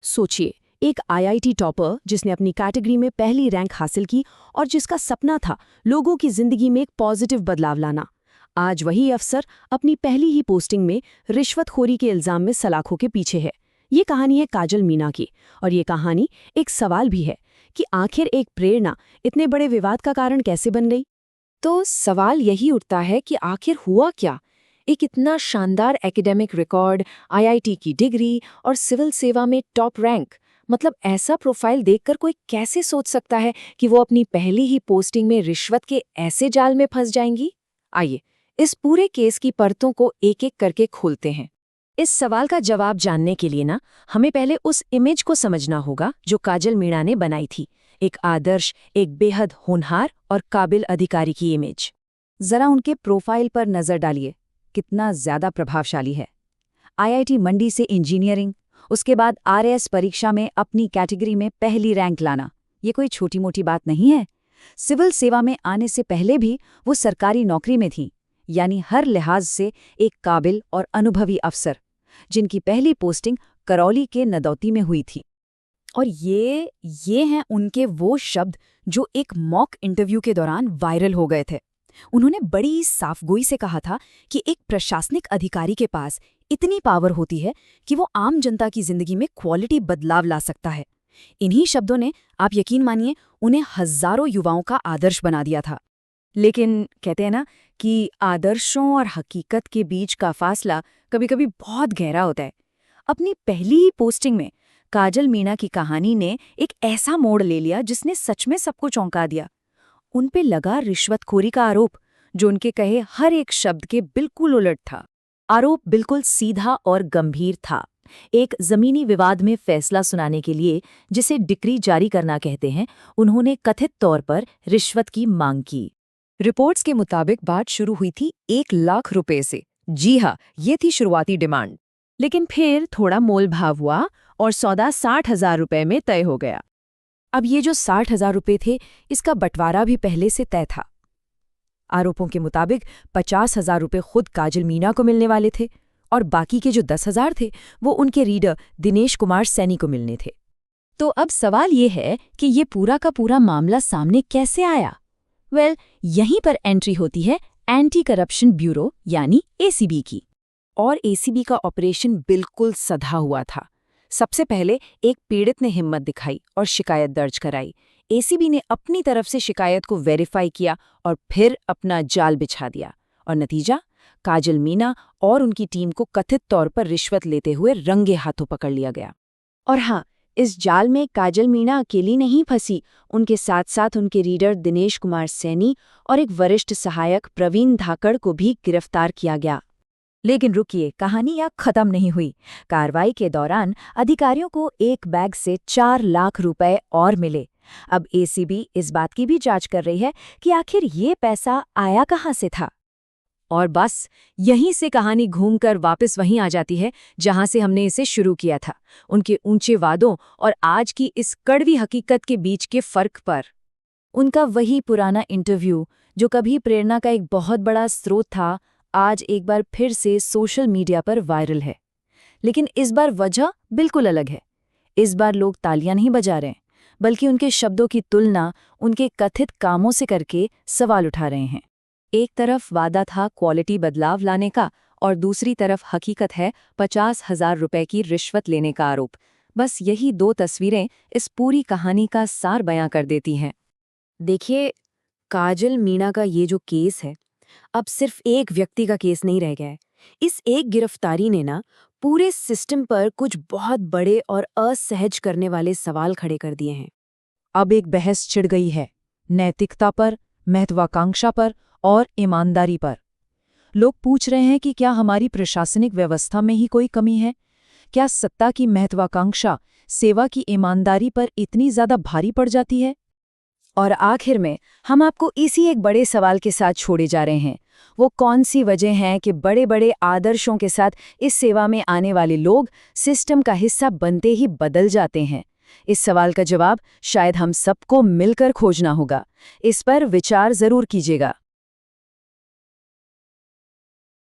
सोचिए, एक IIT topper जिसने अपनी कैटेगरी में पहली रैंक हासिल की और जिसका सपना था लोगों की जिंदगी में एक पॉजिटिव बदलाव लाना। आज वही अफसर अपनी पहली ही पोस्टिंग में रिश्वतखोरी के इल्जाम में सलाखों के पीछे है। ये कहानी है काजल मीणा की, और ये कहानी एक सवाल भी है कि आखिर एक प्रेरणा इतने बड़े विवाद का कारण कैसे बन गई। तो सवाल यही उठता है कि आखिर हुआ क्या। एक इतना शानदार एकेडमिक रिकॉर्ड, आईआईटी की डिग्री और सिविल सेवा में टॉप रैंक, मतलब ऐसा प्रोफाइल देखकर कोई कैसे सोच सकता है कि वो अपनी पहली ही पोस्टिंग में रिश्वत के ऐसे जाल में फंस जाएंगी। आइए इस पूरे केस की परतों को एक एक करके खोलते हैं। इस सवाल का जवाब जानने के लिए हमें पहले उस इमेज को समझना होगा जो काजल मीणा ने बनाई थी। एक आदर्श, एक बेहद होनहार और काबिल अधिकारी की इमेज। जरा उनके प्रोफाइल पर नजर डालिए, कितना ज्यादा प्रभावशाली है। आईआईटी मंडी से इंजीनियरिंग, उसके बाद आरएएस परीक्षा में अपनी कैटेगरी में पहली रैंक लाना, ये कोई छोटी मोटी बात नहीं है। सिविल सेवा में आने से पहले भी वो सरकारी नौकरी में थी, यानी हर लिहाज से एक काबिल और अनुभवी अफसर, जिनकी पहली पोस्टिंग करौली के नदौती में हुई थी। और ये हैं उनके वो शब्द जो एक मॉक इंटरव्यू के दौरान वायरल हो गए थे। उन्होंने बड़ी साफगोई से कहा था कि एक प्रशासनिक अधिकारी के पास इतनी पावर होती है कि वो आम जनता की जिंदगी में क्वालिटी बदलाव ला सकता है। इन्हीं शब्दों ने, आप यकीन मानिए, उन्हें हजारों युवाओं का आदर्श बना दिया था। लेकिन कहते हैं कि आदर्शों और हकीकत के बीच का फासला कभी कभी बहुत गहरा होता है। अपनी पहली ही पोस्टिंग में काजल मीणा की कहानी ने एक ऐसा मोड़ ले लिया जिसने सच में सबको चौंका दिया। उन पे लगा रिश्वतखोरी का आरोप, जो उनके कहे हर एक शब्द के बिल्कुल उलट था। आरोप बिल्कुल सीधा और गंभीर था। एक जमीनी विवाद में फैसला सुनाने के लिए, जिसे डिक्री जारी करना कहते हैं, उन्होंने कथित तौर पर रिश्वत की मांग की। रिपोर्ट्स के मुताबिक बात शुरू हुई थी 1 लाख रुपए से। जी हाँ, ये थी शुरुआती डिमांड। लेकिन फिर थोड़ा मोलभाव हुआ और सौदा 60,000 रुपए में तय हो गया। अब ये जो 60,000 रुपए थे, इसका बंटवारा भी पहले से तय था। आरोपों के मुताबिक 50,000 रुपए खुद काजल मीणा को मिलने वाले थे और बाकी के जो 10,000 थे वो उनके रीडर दिनेश कुमार सैनी को मिलने थे। तो अब सवाल ये है कि ये पूरा का पूरा मामला सामने कैसे आया। यहीं पर एंट्री होती है एंटी करप्शन ब्यूरो यानी एसीबी की। और एसीबी का ऑपरेशन बिल्कुल सधा हुआ था। सबसे पहले एक पीड़ित ने हिम्मत दिखाई और शिकायत दर्ज कराई। एसीबी ने अपनी तरफ से शिकायत को वेरीफाई किया और फिर अपना जाल बिछा दिया। और नतीजा, काजल मीणा और उनकी टीम को कथित तौर पर रिश्वत लेते हुए रंगे हाथों पकड़ लिया गया। और हाँ, इस जाल में काजल मीणा अकेली नहीं फंसी। उनके साथ साथ उनके रीडर दिनेश कुमार सैनी और एक वरिष्ठ सहायक प्रवीण धाकड़ को भी गिरफ्तार किया गया। लेकिन रुकिए, कहानी यहाँ खत्म नहीं हुई। कार्रवाई के दौरान अधिकारियों को एक बैग से 4 लाख रुपए और मिले। अब एसीबी इस बात की भी जांच कर रही है कि आखिर ये पैसा आया कहाँ से था। और बस यहीं से कहानी घूमकर वापस वहीं आ जाती है जहां से हमने इसे शुरू किया था, उनके ऊंचे वादों और आज की इस कड़वी हकीकत के बीच के फर्क पर। उनका वही पुराना इंटरव्यू, जो कभी प्रेरणा का एक बहुत बड़ा स्रोत था, आज एक बार फिर से सोशल मीडिया पर वायरल है। लेकिन इस बार वजह बिल्कुल अलग है। इस बार लोग तालियां नहीं बजा रहे हैं, बल्कि उनके शब्दों की तुलना उनके कथित कामों से करके सवाल उठा रहे हैं। एक तरफ वादा था क्वालिटी बदलाव लाने का और दूसरी तरफ हकीकत है 50,000 रुपए की रिश्वत लेने का आरोप। बस यही 2 तस्वीरें इस पूरी कहानी का सार बयां कर देती हैं। देखिए, काजल मीणा का ये जो केस है, अब सिर्फ एक व्यक्ति का केस नहीं रह गया है। इस एक गिरफ्तारी ने पूरे सिस्टम पर कुछ बहुत बड़े और असहज करने वाले सवाल खड़े कर दिए हैं। अब एक बहस छिड़ गई है, नैतिकता पर, महत्वाकांक्षा पर और ईमानदारी पर। लोग पूछ रहे हैं कि क्या हमारी प्रशासनिक व्यवस्था में ही कोई कमी है? क्या सत्ता की महत्वाकांक्षा सेवा की ईमानदारी पर इतनी ज्यादा भारी पड़ जाती है? और आखिर में हम आपको इसी एक बड़े सवाल के साथ छोड़े जा रहे हैं। वो कौन सी वजह है कि बड़े बड़े आदर्शों के साथ इस सेवा में आने वाले लोग सिस्टम का हिस्सा बनते ही बदल जाते हैं? इस सवाल का जवाब शायद हम सबको मिलकर खोजना होगा। इस पर विचार जरूर कीजिएगा।